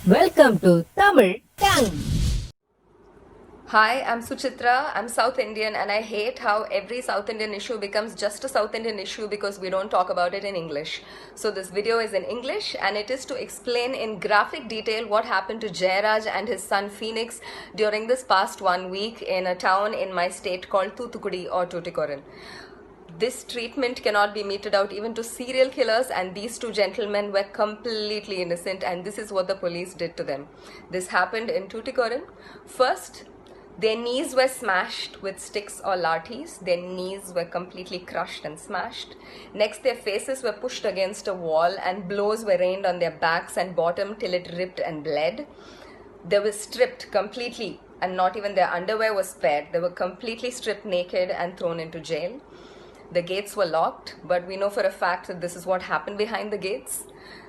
Welcome to Tamil Tongue. Hi, I'm Suchitra. I'm South Indian and I hate how every South Indian issue becomes just a South Indian issue because we don't talk about it in English. So this video is in English and it is to explain in graphic detail what happened to Jayaraj and his son Phoenix during this past 1 week in a town in my state called Thoothukudi or Tuticorin. This treatment cannot be meted out even to serial killers, and these two gentlemen were completely innocent, and this is what the police did to them. This happened in Tuticorin. First, their knees were smashed with sticks or lathis. Their knees were completely crushed and smashed. Next, their faces were pushed against a wall and blows were rained on their backs and bottom till it ripped and bled. They were stripped completely and not even their underwear was spared. They were completely stripped naked and thrown into jail. The gates were locked, but we know for a fact that this is what happened behind the gates.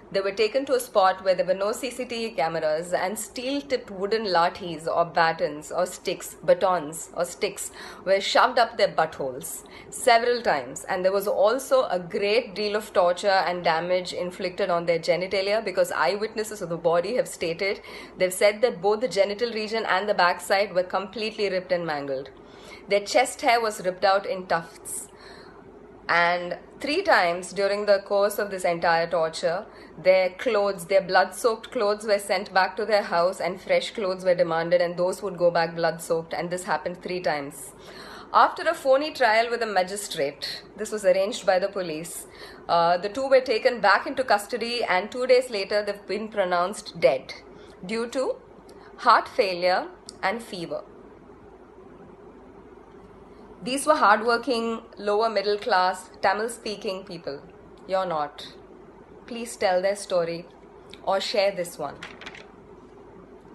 They were taken to a spot where there were no CCTV cameras and steel-tipped wooden lathis or batons or sticks, batons or sticks were shoved up their buttholes several times. And there was also a great deal of torture and damage inflicted on their genitalia because eyewitnesses of the body have stated, they've said that both the genital region and the backside were completely ripped and mangled. Their chest hair was ripped out in tufts. And 3 times during the course of this entire torture, their clothes, their blood-soaked clothes were sent back to their house and fresh clothes were demanded and those would go back blood-soaked, and this happened 3 times. After a phony trial with a magistrate, this was arranged by the police, the two were taken back into custody and 2 days later they've been pronounced dead due to heart failure and fever. These were hardworking, lower middle class, Tamil speaking people. You're not. Please tell their story or share this one.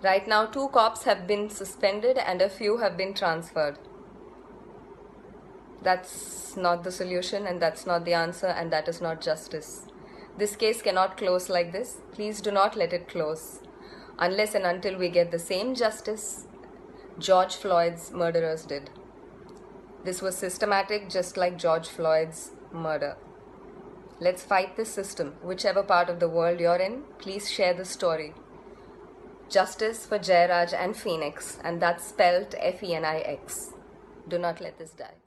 Right now, 2 cops have been suspended and a few have been transferred. That's not the solution and that's not the answer and that is not justice. This case cannot close like this. Please do not let it close unless and until we get the same justice George Floyd's murderers did. This was systematic, just like George Floyd's murder. Let's fight this system. Whichever part of the world you're in, please share the story. Justice for Jayaraj and Phoenix, and that's spelled F-E-N-I-X. Do not let this die.